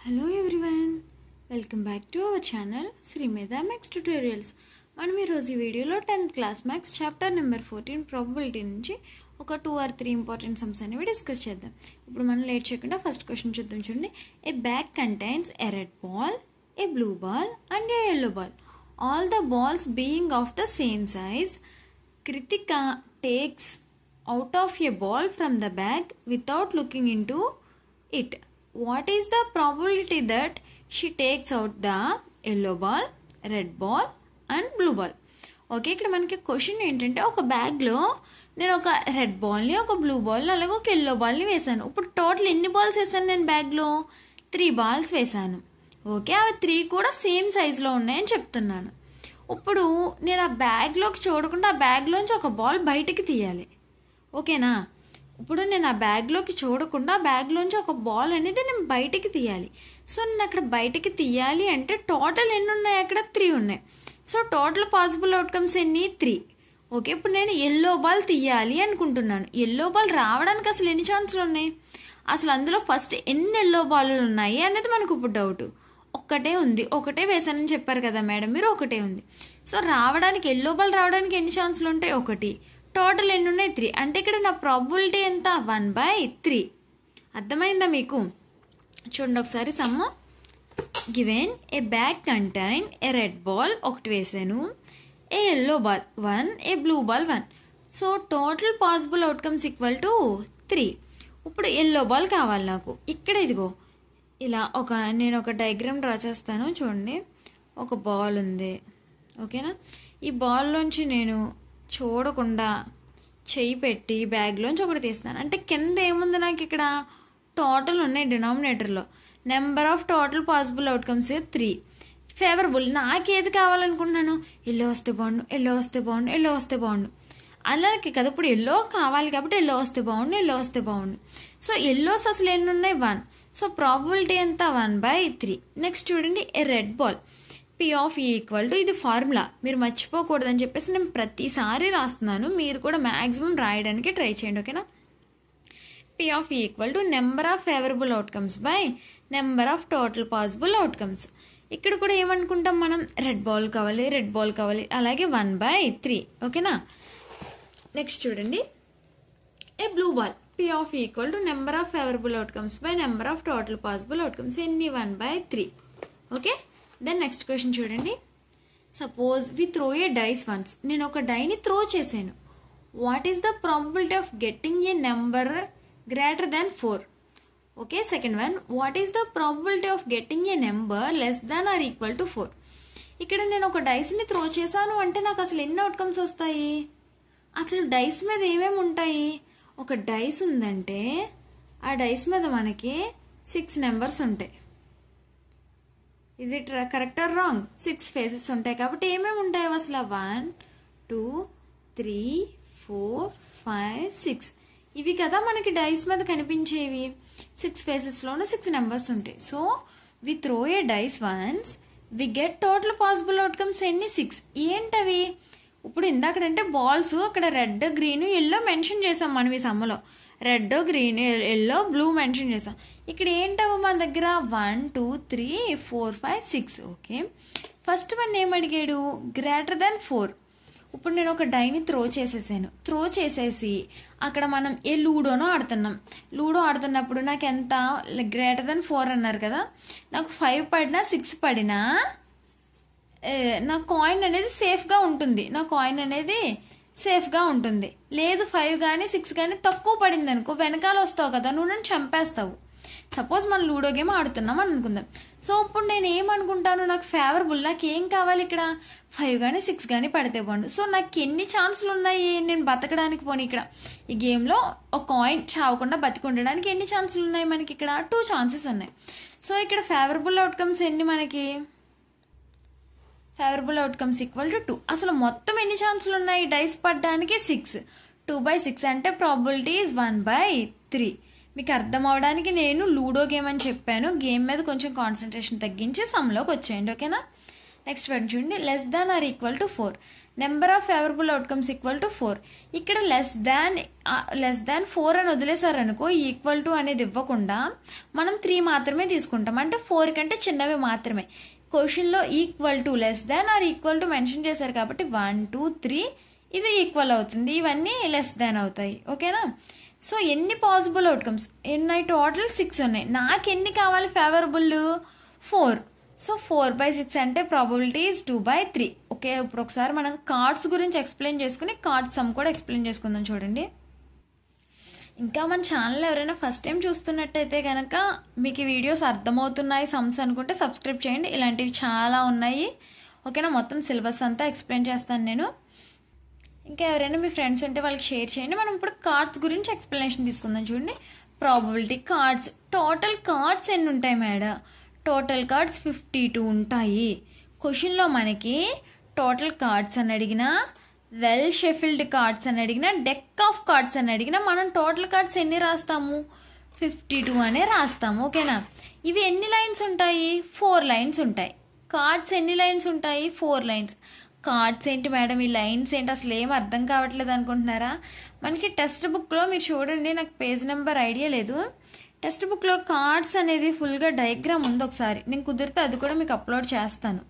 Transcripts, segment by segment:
Hello everyone, welcome back to our channel Srimeda Max Tutorials. మనం ఈరోజు ఈ వీడియోలో 10th class maths chapter number 14 probability నుంచి ఒక 2 or 3 ఇంపార్టెంట్ సమ్స్ అనేవి డిస్కస్ చేద్దాం. ఇప్పుడు మనం లేట్ చేయకుండా ఫస్ట్ క్వశ్చన్ చూద్దాం. చూడండి, a bag contains a red ball, a blue ball and a yellow ball. All the balls being of the same size, Kritika takes out of a ball from the bag without looking into it. What is the probability that she takes out the yellow ball, red ball and blue ball? Okay, ఇక్కడ మనకి question ఏంటంటే ఒక బ్యాగ్లో నేను ఒక red బాల్ని, ఒక blue బాల్ని, అలాగే ఒక ఎల్లో బాల్ని వేసాను. ఇప్పుడు టోటల్ ఎన్ని బాల్స్ వేసాను నేను బ్యాగ్లో? 3 బాల్స్ వేసాను. ఓకే, అవి 3 కూడా సేమ్ సైజులో ఉన్నాయని చెప్తున్నాను. ఇప్పుడు నేను ఆ బ్యాగ్లోకి చూడకుండా ఆ బ్యాగ్లోంచి ఒక బాల్ బయటికి తీయాలి. ఓకేనా? ఇప్పుడు నేను ఆ బ్యాగ్లోకి చూడకుండా బ్యాగ్లోంచి ఒక బాల్ అనేది నేను బయటికి తీయాలి. సో నేను అక్కడ బయటికి తీయాలి అంటే టోటల్ ఎన్ని ఉన్నాయి? అక్కడ 3 ఉన్నాయి. సో టోటల్ పాసిబుల్ అవుట్కమ్స్ ఎన్ని? 3. ఓకే, ఇప్పుడు నేను ఎల్లో బాల్ తీయాలి అనుకుంటున్నాను. ఎల్లో బాల్ రావడానికి అసలు ఎన్ని ఛాన్సులు ఉన్నాయి? అసలు అందులో ఫస్ట్ ఎన్ని ఎల్లో బాల్లు ఉన్నాయి అనేది మనకు ఇప్పుడు డౌట్. ఒక్కటే ఉంది, ఒకటే వేసానని చెప్పారు కదా మేడం మీరు, ఒకటే ఉంది. సో రావడానికి ఎల్లో బాల్ రావడానికి ఎన్ని ఛాన్సులు ఉంటాయి? 1. టోటల్ ఎన్ని ఉన్నాయి? 3. అంటే ఇక్కడ నా ప్రాబబిలిటీ ఎంత? 1/3. అర్థమైందా మీకు? చూడండి ఒకసారి sum. Given a bag contain a red ball, ఒకటి వేసాను, a yellow ball 1, a blue ball 1. So total possible outcomes equal to 3. ఇప్పుడు ఎల్లో బాల్ కావాలి నాకు. ఇక్కడ ఇదిగో ఇలా నేను ఒక డయాగ్రామ్ డ్రా చేస్తాను. చూడండి, ఒక బాల్ ఉంది. ఓకేనా? ఈ బాల్లోంచి నేను చూడకుండా చెయ్యి పెట్టి బ్యాగ్లోంచి ఒకటి తీస్తాను. అంటే కింద ఏముంది నాకు? ఇక్కడ టోటల్ ఉన్నాయి డినామినేటర్లో. Number of total possible outcomes 3. Favourable నాకేది కావాలనుకుంటున్నాను? ఎల్లో వస్తే బాగుండు, ఎల్లో వస్తే బాగుండు, ఎల్లో వస్తే బాగుండు. అలాగే కదా, ఇప్పుడు ఎల్లో కావాలి కాబట్టి ఎల్లో వస్తే బాగుండు, ఎల్లో వస్తే బాగుండు. సో ఎల్లోస్ అసలు ఎన్ని ఉన్నాయి? 1. సో ప్రాబబిలిటీ ఎంత? 1/3. నెక్స్ట్ చూడండి, a red ball. P of E equal to, ఇది ఫార్ములా మీరు మర్చిపోకూడదని చెప్పేసి నేను ప్రతిసారి రాస్తున్నాను. మీరు కూడా మ్యాక్సిమం రాయడానికి ట్రై చేయండి. ఓకేనా? P of E equal to number of favourable outcomes by number of total possible outcomes. ఇక్కడ కూడా ఏమనుకుంటాం మనం? రెడ్ బాల్ కావాలి, రెడ్ బాల్ కావాలి, అలాగే 1/3. ఓకేనా? నెక్స్ట్ చూడండి, a blue ball. P of E equal to number of favourable outcomes by number of total possible outcomes. ఎన్ని? 1/3. ఓకే, దెన్ నెక్స్ట్ క్వశ్చన్ చూడండి. Suppose we throw a dice once. నేను ఒక డైని throw చేశాను. What is the probability of getting a number greater than 4? Okay, second one, what is the probability of getting a number less than or equal to 4? ఇక్కడ నేను ఒక డైస్ని throw చేశాను అంటే నాకు అసలు ఎన్ని అవుట్కమ్స్ వస్తాయి? అసలు డైస్ మీద ఏమేమి ఉంటాయి? ఒక డైస్ ఉందంటే ఆ డైస్ మీద మనకి 6 నెంబర్స్ ఉంటాయి. Is it correct or wrong? 6 faces ఉంటాయి కాబట్టి ఏమేమి ఉంటాయి అసలు? 1, 2, 3, 4, 5, 6. ఇవి కదా మనకి డైస్ మీద కనిపించేవి. 6 ఫేసెస్లోనూ 6 నెంబర్స్ ఉంటాయి. So we throw a dice once, we get total possible outcomes ఎన్ని? 6. ఏంటవి? ఇప్పుడు ఇందాకంటే బాల్స్ అక్కడ రెడ్, గ్రీన్, ఎల్లో మెన్షన్ చేసాం మనం ఈ సమ్మలో. Red, green, yellow, blue mention చేసాం. ఇక్కడ ఏంటవు మన దగ్గర? 1, 2, 3, 4, 5, 6. ఓకే, ఫస్ట్ వన్ ఏమడిగాడు? Greater than 4. ఇప్పుడు నేను ఒక డైని త్రో చేసేసాను. త్రో చేసేసి అక్కడ మనం ఏ లూడోనో ఆడుతున్నాం. లూడో ఆడుతున్నప్పుడు నాకు ఎంత? గ్రేటర్ దాన్ 4 అన్నారు కదా. నాకు 5 పడినా 6 పడినా నా కాయిన్ అనేది సేఫ్గా ఉంటుంది. నా కాయిన్ అనేది సేఫ్గా ఉంటుంది. లేదు 5 కానీ 6 కానీ తక్కువ పడింది అనుకో, వెనకాల వస్తావు కదా, నువ్వు నన్ను చంపేస్తావు. సపోజ్ మనం లూడో గేమ్ ఆడుతున్నాం అని అనుకుందాం. సో ఇప్పుడు నేను ఏమనుకుంటాను? నాకు ఫేవరబుల్, నాకు ఏం కావాలి? ఇక్కడ 5 కానీ 6 కానీ పడితే బాగుండు. సో నాకు ఎన్ని ఛాన్సులు ఉన్నాయి నేను బతకడానికి? పోనీ ఇక్కడ ఈ గేమ్లో ఒక కాయిన్ చావకుండా బతికి ఉండడానికి ఎన్ని ఛాన్సులు ఉన్నాయి మనకి? ఇక్కడ 2 ఛాన్సెస్ ఉన్నాయి. సో ఇక్కడ ఫేవరబుల్ అవుట్కమ్స్ ఎన్ని మనకి? Favourable outcomes equal to 2. అసలు మొత్తం ఎన్ని ఛాన్సులు ఉన్నాయి డైస్ పడడానికి? 6. 2/6 అంటే ప్రాబబిలిటీ ఈజ్ 1/3. మీకు అర్థం అవడానికి నేను లూడో గేమ్ అని చెప్పాను. గేమ్ మీద కొంచెం కాన్సన్ట్రేషన్ తగ్గించి సమ్లోకి వచ్చేయండి. ఓకేనా? నెక్స్ట్ వన్ చూడండి, less than or equal to 4. Number of favourable outcomes equal to 4. ఇక్కడ లెస్ దాన్ 4 అని వదిలేసారనుకో ఈక్వల్ టు అనేది ఇవ్వకుండా మనం 3 మాత్రమే తీసుకుంటాం, అంటే 4 కంటే చిన్నవి మాత్రమే. క్వశ్చన్లో equal to, less than or equal to mention చేశారు కాబట్టి 1 2 3 ఇది ఈక్వల్ అవుతుంది, ఇవన్నీ లెస్ దాన్ అవుతాయి. ఓకేనా? సో ఎన్ని పాసిబుల్ అవుట్కమ్స్ ఉన్నాయి? టోటల్ 6 ఉన్నాయి. నాకు ఎన్ని కావాలి ఫేవరబుల్? 4. సో 4/6 అంటే ప్రాబబిలిటీ ఈజ్ 2/3. ఓకే, ఇప్పుడు ఒకసారి మనం కార్డ్స్ గురించి ఎక్స్ప్లెయిన్ చేసుకుని కార్డ్ సమ్ కూడా ఎక్స్ప్లెయిన్ చేసుకుందాం. చూడండి, ఇంకా మన ఛానల్ ఎవరైనా ఫస్ట్ టైం చూస్తున్నట్టయితే కనుక మీకు ఈ వీడియోస్ అర్థమవుతున్నాయి సమ్స్ అనుకుంటే సబ్స్క్రైబ్ చేయండి. ఇలాంటివి చాలా ఉన్నాయి. ఓకేనా? మొత్తం సిలబస్ అంతా ఎక్స్ప్లెయిన్ చేస్తాను నేను. ఇంకా ఎవరైనా మీ ఫ్రెండ్స్ ఉంటే వాళ్ళకి షేర్ చేయండి. మనం ఇప్పుడు కార్డ్స్ గురించి ఎక్స్ప్లెనేషన్ తీసుకుందాం. చూడండి, ప్రాబబిలిటీ కార్డ్స్. టోటల్ కార్డ్స్ ఎన్ని ఉంటాయి మేడం? టోటల్ కార్డ్స్ 52 ఉంటాయి. క్వశ్చన్లో మనకి టోటల్ కార్డ్స్ అని అడిగినా, వెల్ షెఫిల్డ్ కార్డ్స్ అని అడిగినా, డెక్ ఆఫ్ కార్డ్స్ అని అడిగినా మనం టోటల్ కార్డ్స్ ఎన్ని రాస్తాము? 52 అనే రాస్తాము. ఓకేనా? ఇవి ఎన్ని లైన్స్ ఉంటాయి? 4 లైన్స్ ఉంటాయి. కార్డ్స్ ఎన్ని లైన్స్ ఉంటాయి? 4 లైన్స్. కార్డ్స్ ఏంటి మేడం, ఈ లైన్స్ ఏంటి, అసలు ఏం అర్థం కావట్లేదు అనుకుంటున్నారా? మనకి టెక్స్ట్ బుక్లో మీరు చూడండి, నాకు పేజ్ నెంబర్ ఐడియా లేదు. టెక్స్ట్ బుక్లో కార్డ్స్ అనేది ఫుల్గా డయాగ్రామ్ ఉంది. ఒకసారి నేను కుదిరితే అది కూడా మీకు అప్లోడ్ చేస్తాను.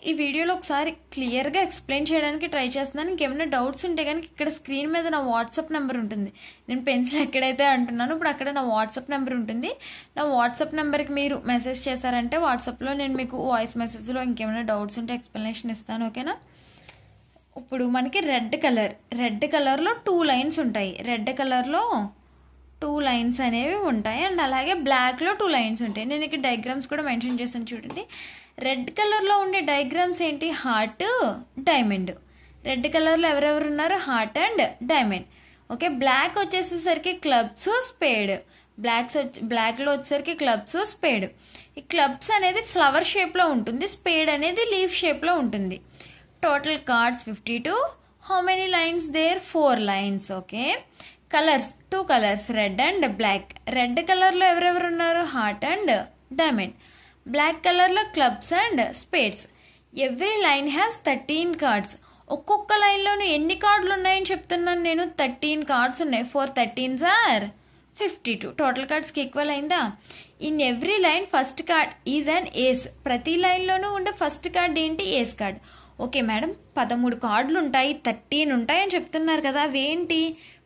ఈ వీడియోలో ఒకసారి క్లియర్గా ఎక్స్ప్లెయిన్ చేయడానికి ట్రై చేస్తున్నాను. ఇంకేమైనా డౌట్స్ ఉంటే కనుక ఇక్కడ స్క్రీన్ మీద నా వాట్సాప్ నెంబర్ ఉంటుంది. నేను పెన్సిల్ ఎక్కడైతే అంటున్నాను ఇప్పుడు అక్కడ నా వాట్సాప్ నెంబర్ ఉంటుంది. నా వాట్సాప్ నెంబర్కి మీరు మెసేజ్ చేశారంటే వాట్సాప్లో నేను మీకు వాయిస్ మెసేజ్లో ఇంకేమైనా డౌట్స్ ఉంటే ఎక్స్ప్లెనేషన్ ఇస్తాను. ఓకేనా? ఇప్పుడు మనకి రెడ్ కలర్లో 2 లైన్స్ ఉంటాయి. రెడ్ కలర్లో 2 లైన్స్ అనేవి ఉంటాయి. అండ్ అలాగే బ్లాక్లో 2 లైన్స్ ఉంటాయి. నేను ఇక్కడ డయాగ్రామ్స్ కూడా మెన్షన్ చేశాను. చూడండి, రెడ్ కలర్లో ఉండే డయాగ్రామ్స్ ఏంటి? Heart, diamond. రెడ్ కలర్లో ఎవరెవరు ఉన్నారు? Heart and diamond. Okay, black వచ్చేసేసరికి క్లబ్స్, స్పేడ్. బ్లాక్లో వచ్చేసరికి క్లబ్స్, స్పేడ్. ఈ క్లబ్స్ అనేది ఫ్లవర్ షేప్లో ఉంటుంది, స్పేడ్ అనేది లీఫ్ షేప్లో ఉంటుంది. Total cards 52. How many lines there? 4 lines. Okay, colours 2 colours, red and black. Red కలర్లో ఎవరెవరు ఉన్నారు? Heart and diamond. బ్లాక్ కలర్లో clubs and spades. Every line has 13 cards. ఒక్కొక్క లైన్లోనూ ఎన్ని కార్డులు ఉన్నాయని చెప్తున్నాను నేను? 13 కార్డ్స్ ఉన్నాయి. 4 13s are 52. టోటల్ కార్డ్స్కి ఈక్వల్ అయిందా? In every line first card is an ace. ప్రతి లైన్లోనూ ఉండే ఫస్ట్ కార్డ్ ఏంటి? Ace card. ఓకే మేడం, 13 కార్డులు ఉంటాయి, 13 ఉంటాయి అని చెప్తున్నారు కదా, అవేంటి?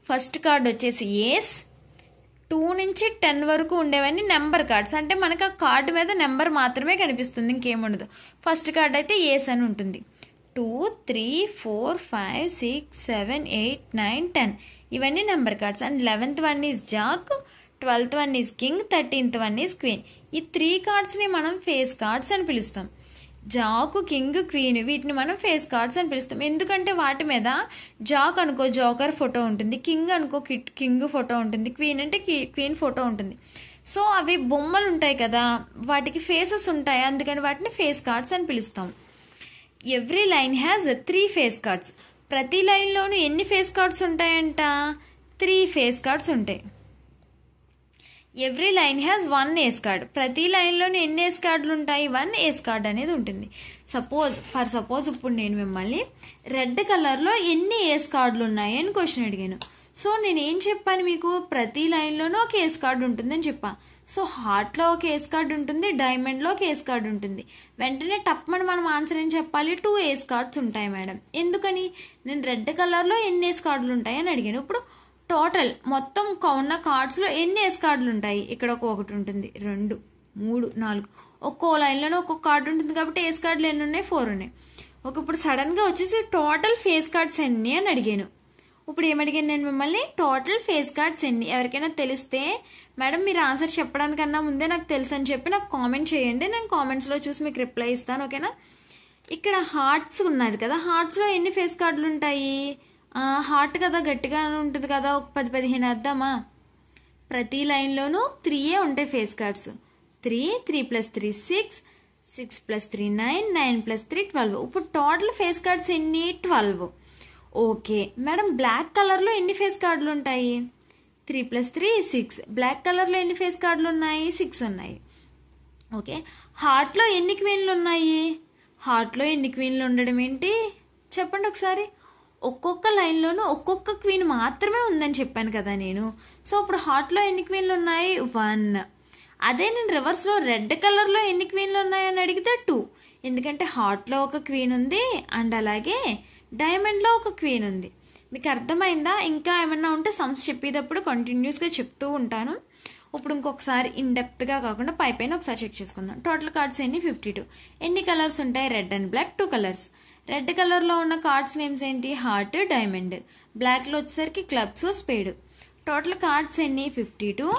ఫస్ట్ కార్డ్ వచ్చేసి ఏస్. 2 నుంచి 10 వరకు ఉండేవన్నీ నెంబర్ కార్డ్స్. అంటే మనకు ఆ కార్డు మీద నెంబర్ మాత్రమే కనిపిస్తుంది, ఇంకేముండదు. ఫస్ట్ కార్డ్ అయితే ఏస్ అని ఉంటుంది. 2 3 4 5 6 7 8 9 10 ఇవన్నీ number cards. And 11th one is Jack, 12th one is king, 13th one is queen. ఈ 3 కార్డ్స్ని మనం ఫేస్ కార్డ్స్ అని పిలుస్తాం. జాకు, కింగ్, క్వీన్ వీటిని మనం ఫేస్ కార్డ్స్ అని పిలుస్తాం. ఎందుకంటే వాటి మీద జాక్ అనుకో జోకర్ ఫోటో ఉంటుంది, కింగ్ అనుకో కింగ్ ఫోటో ఉంటుంది, క్వీన్ అంటే క్వీన్ ఫోటో ఉంటుంది. సో అవి బొమ్మలు ఉంటాయి కదా, వాటికి ఫేసెస్ ఉంటాయి, అందుకని వాటిని ఫేస్ కార్డ్స్ అని పిలుస్తాం. Every line has 3 face cards. ప్రతి లైన్లోనూ ఎన్ని ఫేస్ కార్డ్స్ ఉంటాయంట? 3 ఫేస్ కార్డ్స్ ఉంటాయి. Every line has 1 ace card. ప్రతి లైన్లోనూ ఎన్ని ఏస్ కార్డులు ఉంటాయి? 1 ఏస్ కార్డ్ అనేది ఉంటుంది. సపోజ్ ఇప్పుడు నేను మిమ్మల్ని రెడ్ కలర్లో ఎన్ని ఏస్ కార్డులు ఉన్నాయి అని క్వశ్చన్ అడిగాను. సో నేను ఏం చెప్పాను మీకు? ప్రతి లైన్లోనూ ఒక ఏస్ కార్డు ఉంటుందని చెప్పా. సో హార్ట్లో ఒక ఏస్ కార్డు ఉంటుంది, డైమండ్లో ఒక ఏస్ కార్డు ఉంటుంది. వెంటనే టప్మని మనం ఆన్సర్ ఏం చెప్పాలి? 2 ఏస్ కార్డ్స్ ఉంటాయి మేడం. ఎందుకని? నేను రెడ్ కలర్లో ఎన్ని ఏస్ కార్డులు ఉంటాయి అని అడిగాను. ఇప్పుడు టోటల్ మొత్తం ఉన్న కార్డ్స్లో ఎన్ని ఏస్ కార్డులు ఉంటాయి? ఇక్కడ 1 ఉంటుంది, 2 3 4. ఒక్కో లైన్లోనే ఒక్కొక్క కార్డు ఉంటుంది కాబట్టి ఏస్ కార్డులు ఎన్ని ఉన్నాయి? 4 ఉన్నాయి. ఇప్పుడు సడన్గా వచ్చేసి టోటల్ ఫేస్ కార్డ్స్ ఎన్ని అని అడిగాను. ఇప్పుడు ఏమడిగాను నేను మిమ్మల్ని? టోటల్ ఫేస్ కార్డ్స్ ఎన్ని? ఎవరికైనా తెలిస్తే మేడం మీరు ఆన్సర్ చెప్పడానికన్నా ముందే నాకు తెలుసు అని చెప్పి నాకు కామెంట్ చేయండి, నేను కామెంట్స్లో చూసి మీకు రిప్లై ఇస్తాను. ఓకేనా? ఇక్కడ హార్ట్స్ ఉన్నది కదా, హార్ట్స్లో ఎన్ని ఫేస్ కార్డులు ఉంటాయి? హార్ట్ కదా, గట్టిగా ఉంటుంది కదా, ఒక 10-15 వేద్దామా? ప్రతి లైన్లోనూ 3 ఉంటాయి ఫేస్ కార్డ్స్. 3 3 + 3 6 6 + 3 9 9 + 3 12. ఇప్పుడు టోటల్ ఫేస్ కార్డ్స్ ఎన్ని? 12. ఓకే మేడం, బ్లాక్ కలర్లో ఎన్ని ఫేస్ కార్డులు ఉంటాయి? 3 + 3 6. బ్లాక్ కలర్లో ఎన్ని ఫేస్ కార్డులు ఉన్నాయి? 6 ఉన్నాయి. ఓకే, హార్ట్లో ఎన్ని క్వీన్లు ఉన్నాయి? హార్ట్లో ఎన్ని క్వీన్లు ఉండడం ఏంటి చెప్పండి ఒకసారి. ఒక్కొక్క లైన్లోనూ ఒక్కొక్క క్వీన్ మాత్రమే ఉందని చెప్పాను కదా నేను. సో ఇప్పుడు హార్ట్లో ఎన్ని క్వీన్లు ఉన్నాయి 1. అదే నేను రివర్స్లో రెడ్ కలర్లో ఎన్ని క్వీన్లు ఉన్నాయని అడిగితే 2. ఎందుకంటే హార్ట్లో ఒక క్వీన్ ఉంది అండ్ అలాగే డైమండ్లో ఒక క్వీన్ ఉంది. మీకు అర్థమైందా? ఇంకా ఏమన్నా ఉంటే సమ్స్ చెప్పేటప్పుడు కంటిన్యూస్గా చెప్తూ ఉంటాను. ఇప్పుడు ఇంకొకసారి ఇన్డెప్త్గా కాకుండా పైన ఒకసారి చెక్ చేసుకుందాం. టోటల్ కార్డ్స్ ఎన్ని 52. ఎన్ని కలర్స్ ఉంటాయి? Red and black 2 colours. Red కలర్లో ఉన్న కార్డ్స్ నేమ్స్ ఏంటి? Heart, diamond. బ్లాక్లో వచ్చేసరికి క్లబ్స్, స్పేడ్. టోటల్ కార్డ్స్ ఎన్ని 52.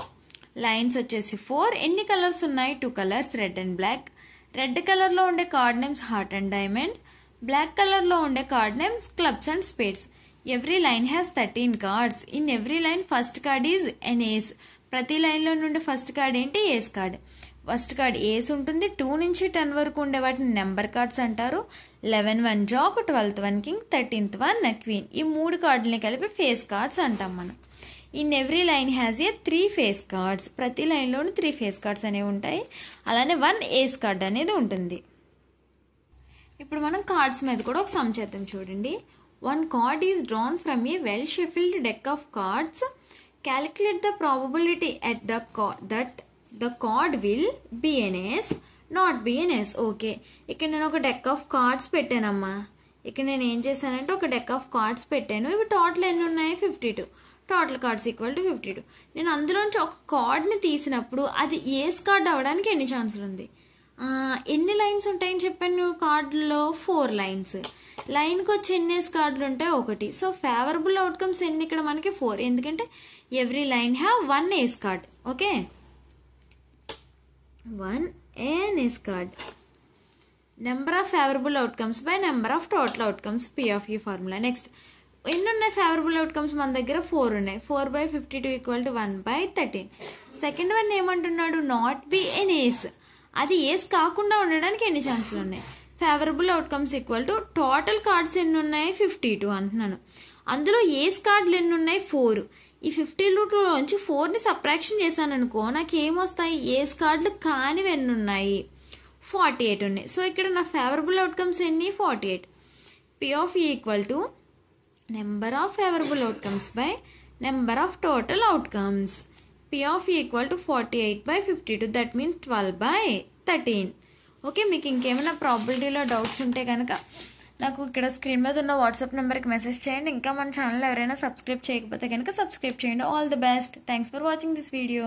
లైన్స్ వచ్చేసి 4. ఎన్ని కలర్స్ ఉన్నాయి? 2 colours, red and black. Red కలర్లో ఉండే card names heart and diamond. Black కలర్లో ఉండే card names clubs and spades. Every line has 13 cards. In every line first card is an ace. ప్రతి లైన్లో నుండి ఫస్ట్ కార్డ్ ఏంటి? Ace card. First card ace ఉంటుంది. 2 నుంచి 10 వరకు ఉండే వాటిని నెంబర్ కార్డ్స్ అంటారు. 11 1 Jack, 12th 1 king, 13th 1 queen. ఈ 3 కార్డులని కలిపి ఫేస్ కార్డ్స్ అంటాం మనం. In every line has a 3 face cards. ప్రతి లైన్లోనూ 3 ఫేస్ కార్డ్స్ అనేవి ఉంటాయి. అలానే 1 ఏస్ కార్డ్ అనేది ఉంటుంది. ఇప్పుడు మనం కార్డ్స్ మీద కూడా ఒక సమ్ చేద్దాం చూడండి. 1 card is drawn from a well-shuffled deck of cards. Calculate the probability that the card will be an ace, not be an ace. Okay, ఇక్కడ నేను ఒక డెక్ ఆఫ్ కార్డ్స్ పెట్టానమ్మా. ఇక్కడ నేను ఏం చేశానంటే ఒక డెక్ ఆఫ్ కార్డ్స్ పెట్టాను. ఇవి టోటల్ ఎన్ని ఉన్నాయి? 52. Total cards equal to 52. నేను అందులోంచి ఒక కార్డ్ని తీసినప్పుడు అది ఏస్ కార్డ్ అవ్వడానికి ఎన్ని ఛాన్సులు ఉంది? ఎన్ని లైన్స్ ఉంటాయని చెప్పాను కార్డులో? 4 లైన్స్. లైన్కి వచ్చి ఎన్ని ఏస్ కార్డులు ఉంటాయి? 1. సో ఫేవరబుల్ అవుట్కమ్స్ ఎన్ని ఇక్కడ మనకి? 4. ఎందుకంటే every line have 1 ace card. Okay, 1 an ace card. Number of favourable outcomes by number of total outcomes P of E formula. Next ఎన్ని ఉన్నాయి ఫేవరబుల్ అవుట్కమ్స్? మన దగ్గర 4 ఉన్నాయి. 4/52 = 1/13. సెకండ్ వన్ ఏమంటున్నాడు? నాట్ బి ఎన్ ఏస్. అది ఏస్ కాకుండా ఉండడానికి ఎన్ని ఛాన్సులు ఉన్నాయి? Favourable outcomes equal to total cards ఎన్ని ఉన్నాయి? 52 అంటున్నాను. అందులో ఏస్ కార్డులు ఎన్ని ఉన్నాయి? 4. ఈ 52లోంచి 4ని సబ్ట్రాక్షన్ చేశాను అనుకో, నాకు ఏమొస్తాయి? ఏస్ కార్డులు కానివి ఎన్ని ఉన్నాయి? 48 ఉన్నాయి. సో ఇక్కడ నా ఫేవరబుల్ అవుట్కమ్స్ ఎన్ని? 48. P of E = number of favourable outcomes by number of total outcomes. P of E = 48/52. That means 12/13. Okay, మీకు ఇంకేమైనా ప్రాబిలిటీలో డౌట్స్ ఉంటే కనుక నాకు ఇక్కడ స్క్రీన్ మీద ఉన్న వాట్సాప్ నెంబర్కి మెసేజ్ చేయండి. ఇంకా మన ఛానల్ ఎవరైనా సబ్స్క్రైబ్ చేయకపోతే కనుక సబ్స్క్రైబ్ చేయండి. All the best. Thanks for watching this video.